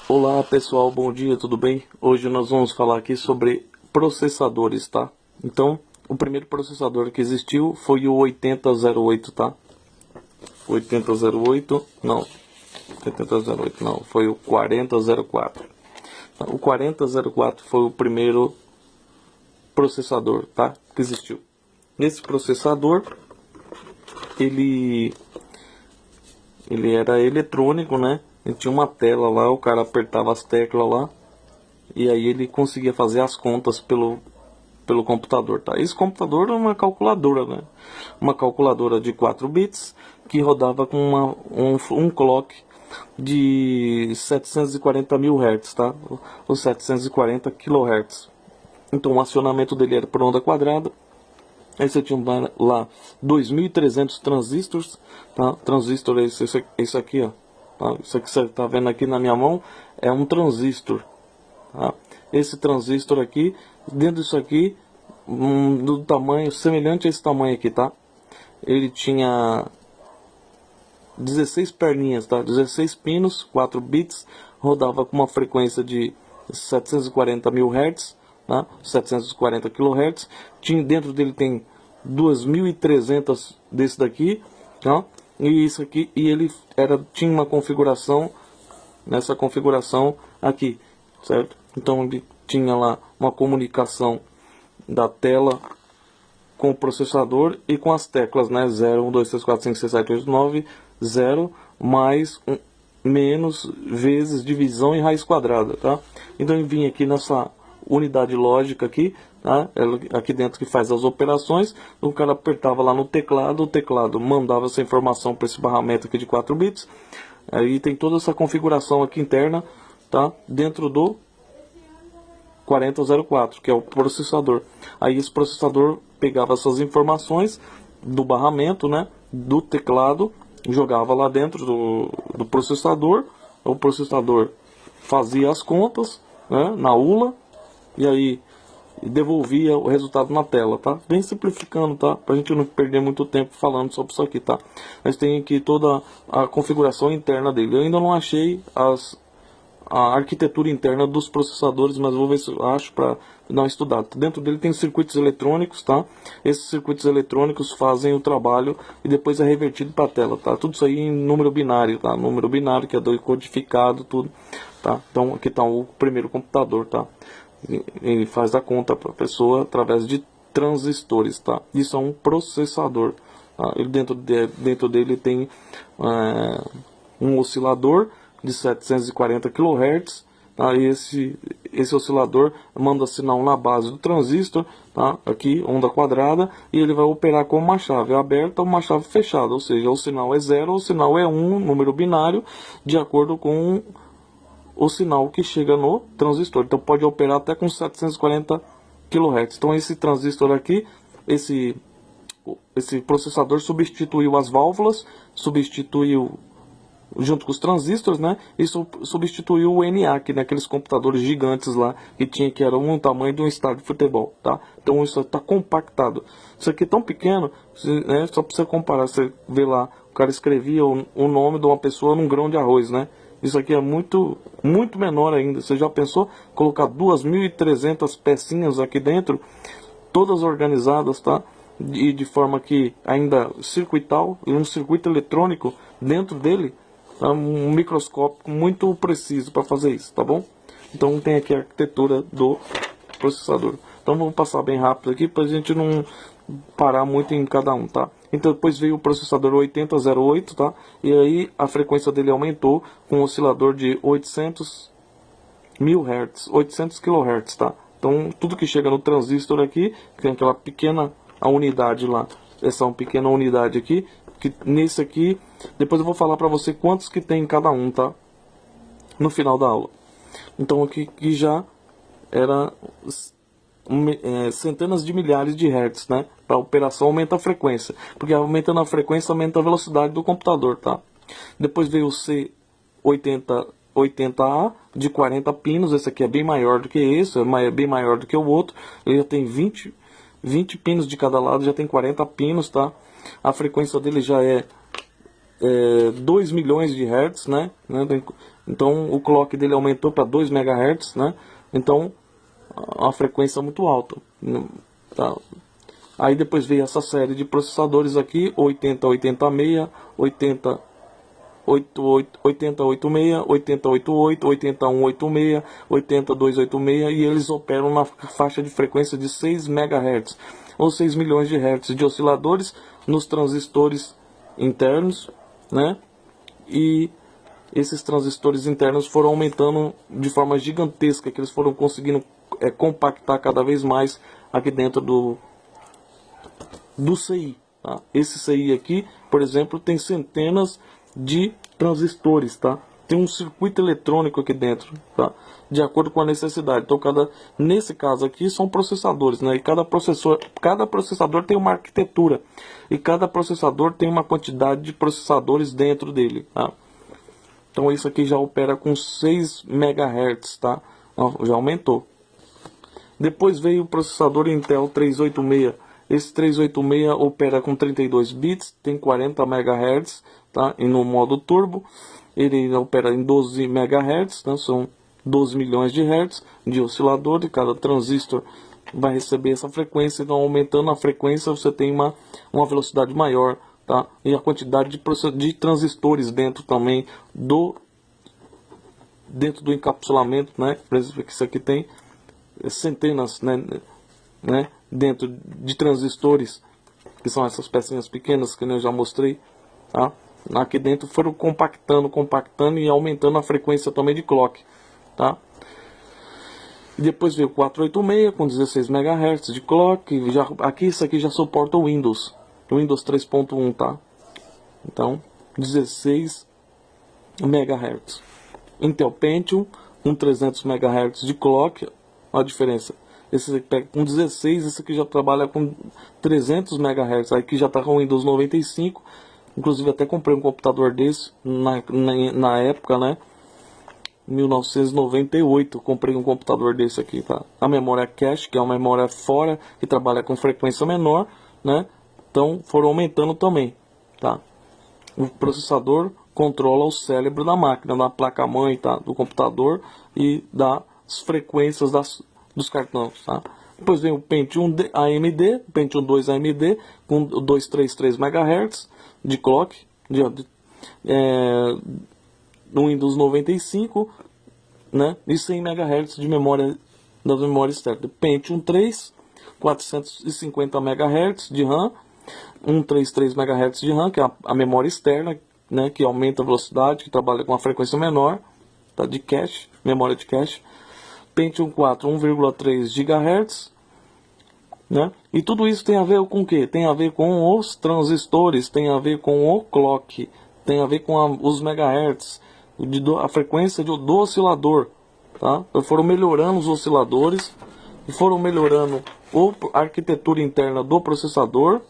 Olá pessoal, bom dia, tudo bem? Hoje nós vamos falar aqui sobre processadores, tá? Então, o primeiro processador que existiu foi o 8008, tá? 8008, não, 8008 não, foi o 4004. O 4004 foi o primeiro processador, tá? Que existiu. Nesse processador, ele era eletrônico, né? Ele tinha uma tela lá, o cara apertava as teclas lá e aí ele conseguia fazer as contas pelo computador, tá? Esse computador é uma calculadora, né? Uma calculadora de 4 bits que rodava com um clock de 740 mil Hz, tá? Ou 740 kHz. Então o acionamento dele era por onda quadrada. Aí você tinha lá 2.300 transistores, tá? Transistor é esse aqui, ó. Tá? Isso aqui que você está vendo aqui na minha mão é um transistor. Tá? Esse transistor aqui, dentro disso aqui, do tamanho semelhante a esse tamanho aqui, tá? Ele tinha 16 perninhas, tá? 16 pinos, 4 bits, rodava com uma frequência de 740 mil Hz, tá? 740 kHz. Dentro dele tem 2.300 desse daqui, tá? E isso aqui, e ele tinha uma configuração, nessa configuração aqui, certo? Então ele tinha lá uma comunicação da tela com o processador e com as teclas, né? 0, 1, 2, 3, 4, 5, 6, 7, 8, 9, 0, mais, menos, vezes, divisão e raiz quadrada, tá? Então ele vinha aqui nessa unidade lógica aqui, tá? Aqui dentro que faz as operações, o cara apertava lá no teclado, o teclado mandava essa informação para esse barramento aqui de 4 bits, aí tem toda essa configuração aqui interna, tá? Dentro do 4004, que é o processador. Aí esse processador pegava essas informações do barramento, né, do teclado, jogava lá dentro do processador, o processador fazia as contas, né, na ULA, e aí devolvia o resultado na tela, tá? Bem simplificando, tá? Pra gente não perder muito tempo falando sobre isso aqui, tá? Mas tem aqui toda a configuração interna dele. Eu ainda não achei a arquitetura interna dos processadores, mas vou ver se eu acho para dar uma estudada. Dentro dele tem circuitos eletrônicos, tá? Esses circuitos eletrônicos fazem o trabalho e depois é revertido para a tela, tá? Tudo isso aí em número binário, tá? Número binário que é codificado, tudo, tá? Então aqui está o primeiro computador, tá? Ele faz a conta para a pessoa através de transistores, tá? Isso é um processador, tá? Ele dentro dele tem um oscilador de 740 kHz, tá? Esse oscilador manda sinal na base do transistor, tá? Aqui, onda quadrada, e ele vai operar com uma chave aberta ou uma chave fechada, ou seja, o sinal é 0 ou o sinal é 1, número binário, de acordo com o sinal que chega no transistor. Então pode operar até com 740 kHz. Então esse transistor aqui, esse processador substituiu as válvulas, substituiu junto com os transistores, né? Isso substituiu o ENIAC, né? Aqueles computadores gigantes lá que era um tamanho de um estádio de futebol, tá? Então isso está compactado. Isso aqui é tão pequeno, né? Só para você comparar, você vê lá, o cara escrevia o nome de uma pessoa num grão de arroz, né? Isso aqui é muito menor ainda. Você já pensou colocar 2.300 pecinhas aqui dentro, todas organizadas, tá? E de forma que ainda circuital e um circuito eletrônico dentro dele, tá? Um microscópio muito preciso para fazer isso, tá bom? Então tem aqui a arquitetura do processador. Então vamos passar bem rápido aqui para a gente não parar muito em cada um, tá? Então depois veio o processador 8008, tá? E aí a frequência dele aumentou com um oscilador de 800 mil Hz, 800 kHz, tá? Então tudo que chega no transistor aqui, que tem aquela pequena unidade lá, essa é uma pequena unidade aqui, que nesse aqui, depois eu vou falar para você quantos que tem em cada um, tá? No final da aula. Então aqui que já era centenas de milhares de hertz, né? Para a operação aumenta a frequência, porque aumentando a frequência aumenta a velocidade do computador, tá? Depois veio o C80A de 40 pinos, esse aqui é bem maior do que esse, é bem maior do que o outro, ele já tem 20 pinos de cada lado, já tem 40 pinos, tá? A frequência dele já é 2 milhões de hertz, né? Então o clock dele aumentou para 2 MHz, né? Então a frequência é muito alta, tá? Aí depois veio essa série de processadores aqui, 8086, 8086, 8088, 8186, 8286, e eles operam na faixa de frequência de 6 MHz, ou 6 milhões de Hz de osciladores nos transistores internos, né? E esses transistores internos foram aumentando de forma gigantesca, que eles foram conseguindo compactar cada vez mais aqui dentro do CI. Tá? Esse CI aqui, por exemplo, tem centenas de transistores, tá? Tem um circuito eletrônico aqui dentro, tá? De acordo com a necessidade. Então, nesse caso aqui são processadores, né? E cada processador tem uma arquitetura, e cada processador tem uma quantidade de processadores dentro dele, tá? Então isso aqui já opera com 6 MHz, tá? Já aumentou. Depois veio o processador Intel 386. Esse 386 opera com 32 bits, tem 40 MHz, tá? E no modo turbo, ele opera em 12 MHz, né? São 12 milhões de Hz de oscilador, e cada transistor vai receber essa frequência. Então, aumentando a frequência, você tem uma velocidade maior, tá? E a quantidade de transistores dentro também dentro do encapsulamento, né? Por exemplo, isso aqui tem centenas, né? Dentro de transistores, que são essas pecinhas pequenas que eu já mostrei, tá? Aqui dentro foram compactando e aumentando a frequência também de clock, tá? E depois veio o 486 com 16 MHz de clock. Isso aqui já suporta o Windows 3.1, tá? Então 16 MHz. Intel Pentium com 300 MHz de clock. Olha a diferença. Esse aqui pega com 16, esse aqui já trabalha com 300 MHz. Aqui já está com o Windows 95. Inclusive até comprei um computador desse na época, né? 1998, comprei um computador desse aqui, tá? A memória cache, que é uma memória fora, que trabalha com frequência menor, né? Então foram aumentando também, tá? O processador controla o cérebro da máquina, da placa-mãe, tá? Do computador, e das frequências dos cartões, tá? Depois vem o Pentium AMD, Pentium 2 AMD, com 233 MHz de clock, no Windows 95, né? E 100 MHz de memória, da memória externa. Pentium 3, 450 MHz de RAM, 133 MHz de RAM, que é a memória externa, né? Que aumenta a velocidade, que trabalha com uma frequência menor, tá? De cache, memória de cache. Pentium 4, 1,3 GHz, né? E tudo isso tem a ver com o que? Tem a ver com os transistores, tem a ver com o clock, tem a ver com os megahertz, a frequência do oscilador, tá? Então foram melhorando os osciladores, e foram melhorando a arquitetura interna do processador,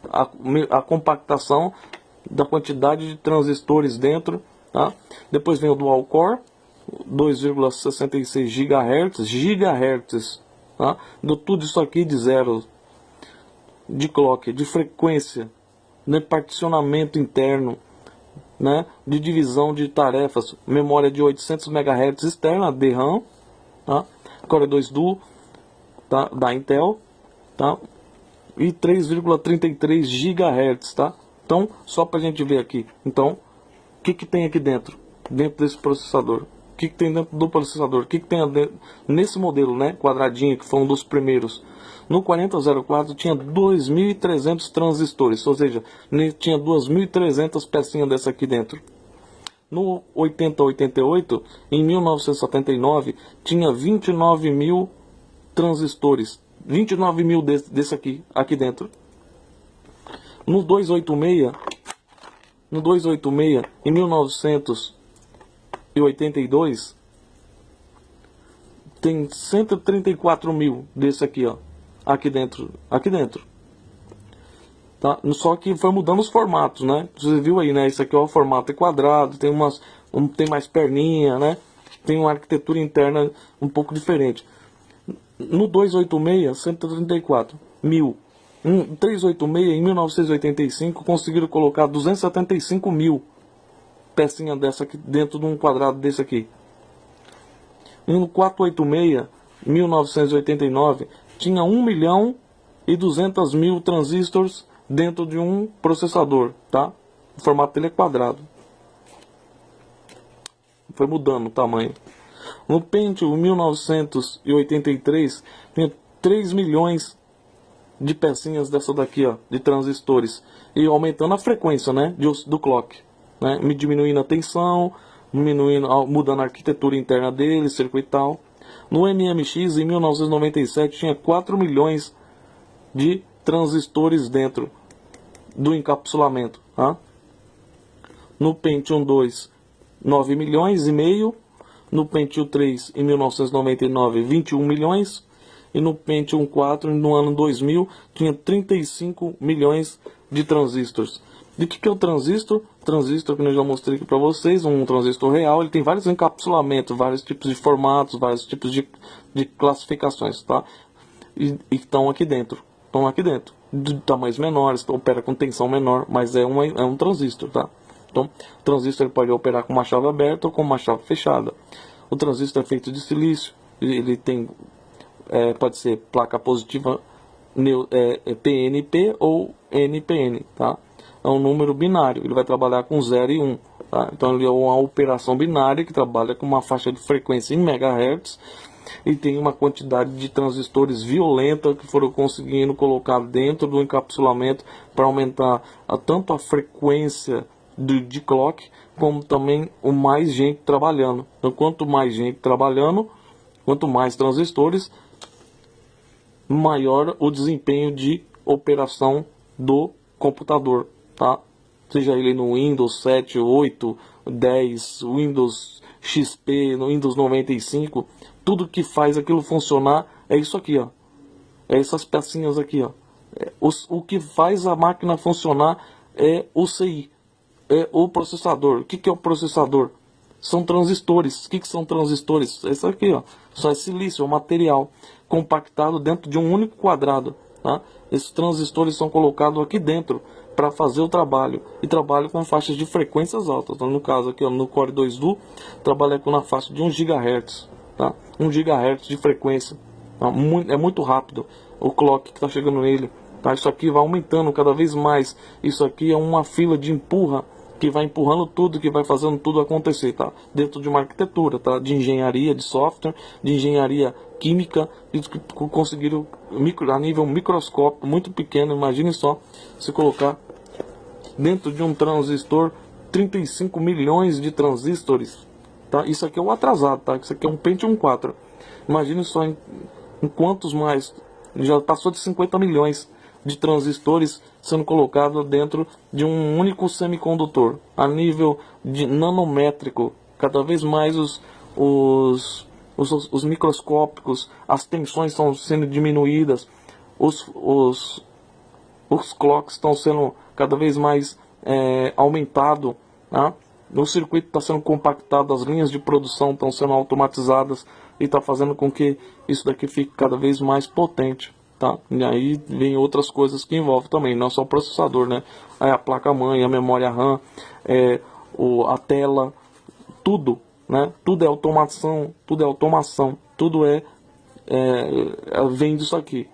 a compactação da quantidade de transistores dentro, tá? Depois vem o dual core, 2,66 GHz, tá? Deu tudo isso aqui de zero, de clock, de frequência, de particionamento interno, né? De divisão de tarefas, memória de 800 MHz externa, DRAM, tá? Core 2 Duo, tá? Da Intel, tá? E 3,33 GHz, tá? Então, só para a gente ver aqui. Então, o que tem aqui dentro desse processador? O que tem dentro do processador? O que tem nesse modelo, né? Quadradinho, que foi um dos primeiros. No 4004 tinha 2.300 transistores, ou seja, tinha 2.300 pecinhas dessa aqui dentro. No 8088, em 1979, tinha 29 mil transistores, 29 mil desse aqui dentro. No 286, em 1982, tem 134 mil desse aqui, ó, aqui dentro, tá? Só que foi mudando os formatos, né? Você viu aí, né? Esse aqui é o formato quadrado, tem tem mais perninha, né? Tem uma arquitetura interna um pouco diferente. No 286, 134 mil. 386, em 1985, conseguiram colocar 275 mil pecinha dessa aqui dentro de um quadrado desse aqui. No 486, 1989, tinha 1.200.000 transistores dentro de um processador, tá? O formato dele é quadrado. Foi mudando o tamanho. No Pentium 1983, tinha 3 milhões de pecinhas dessa daqui, ó, de transistores. E aumentando a frequência, né, do clock, né? Diminuindo a tensão, mudando a arquitetura interna dele, circuital. No MMX, em 1997, tinha 4 milhões de transistores dentro do encapsulamento, tá? No Pentium 2, 9 milhões e meio. No Pentium 3, em 1999, 21 milhões. E no Pentium 4, no ano 2000, tinha 35 milhões de transistores. De que é o transistor? Transistor, que eu já mostrei aqui para vocês, um transistor real, ele tem vários encapsulamentos, vários tipos de formatos, vários tipos de classificações, tá? E estão aqui dentro. Estão aqui dentro. De tamanhos menores, opera com tensão menor, mas é um transistor, tá? Então, o transistor ele pode operar com uma chave aberta ou com uma chave fechada. O transistor é feito de silício, ele tem, pode ser placa positiva PNP ou NPN, tá? É um número binário, ele vai trabalhar com 0 e 1. Tá? Então, ele é uma operação binária que trabalha com uma faixa de frequência em MHz e tem uma quantidade de transistores violenta que foram conseguindo colocar dentro do encapsulamento para aumentar tanto a frequência de clock, como também o mais gente trabalhando. Então, quanto mais gente trabalhando, quanto mais transistores, maior o desempenho de operação do computador, tá? Seja ele no Windows 7, 8, 10, Windows XP, no Windows 95, tudo que faz aquilo funcionar é isso aqui, ó. É essas pecinhas aqui, ó. O que faz a máquina funcionar é o CI. É o processador. O que é o processador? São transistores. O que são transistores? Esse aqui, ó. Só é silício, é um material compactado dentro de um único quadrado, tá? Esses transistores são colocados aqui dentro para fazer o trabalho. E trabalham com faixas de frequências altas. Então, no caso aqui, ó, no Core 2 Duo, trabalha com na faixa de 1 GHz, tá? 1 GHz de frequência. Tá? É muito rápido o clock que está chegando nele. Tá? Isso aqui vai aumentando cada vez mais. Isso aqui é uma fila de empurra que vai empurrando tudo, que vai fazendo tudo acontecer, tá? Dentro de uma arquitetura, tá? De engenharia, de software, de engenharia química, eles conseguiram a nível microscópio, muito pequeno. Imagine só, se colocar dentro de um transistor 35 milhões de transistores, tá? Isso aqui é o atrasado, tá? Isso aqui é um Pentium 4. Imagine só em quantos mais, já passou de 50 milhões de transistores sendo colocados dentro de um único semicondutor, a nível de nanométrico. Cada vez mais os microscópicos, as tensões estão sendo diminuídas, os clocks estão sendo cada vez mais aumentados, tá? O circuito está sendo compactado, as linhas de produção estão sendo automatizadas e está fazendo com que isso daqui fique cada vez mais potente. Tá? E aí vem outras coisas que envolvem também, não só o processador, né? A placa-mãe, a memória RAM, a tela, tudo, né? Tudo é automação, tudo vem disso aqui,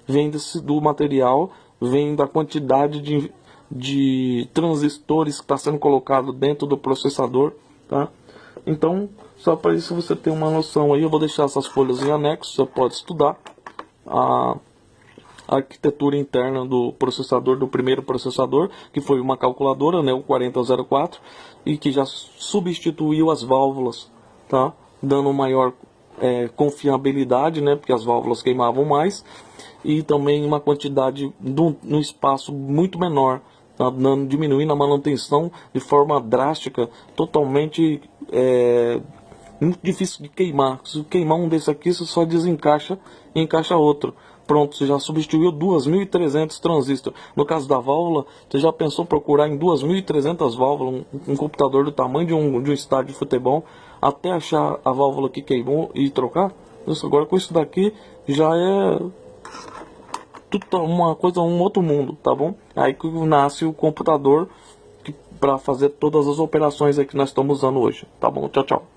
vem do material, vem da quantidade de transistores que está sendo colocado dentro do processador, tá? Então, só para isso você ter uma noção aí, eu vou deixar essas folhas em anexo, você pode estudar a arquitetura interna do processador, do primeiro processador, que foi uma calculadora, né, o 4004, e que já substituiu as válvulas, tá? Dando maior confiabilidade, né, porque as válvulas queimavam mais, e também uma quantidade no espaço muito menor, tá? Diminuindo a manutenção de forma drástica, totalmente muito difícil de queimar. Se queimar um desse aqui, você só desencaixa e encaixa outro. Pronto, você já substituiu 2.300 transistores. No caso da válvula, você já pensou procurar em 2.300 válvulas, um computador do tamanho de um estádio de futebol, até achar a válvula que queimou e trocar? Isso, agora com isso daqui já é tudo uma coisa, um outro mundo, tá bom? Aí que nasce o computador para fazer todas as operações aí que nós estamos usando hoje. Tá bom? Tchau, tchau.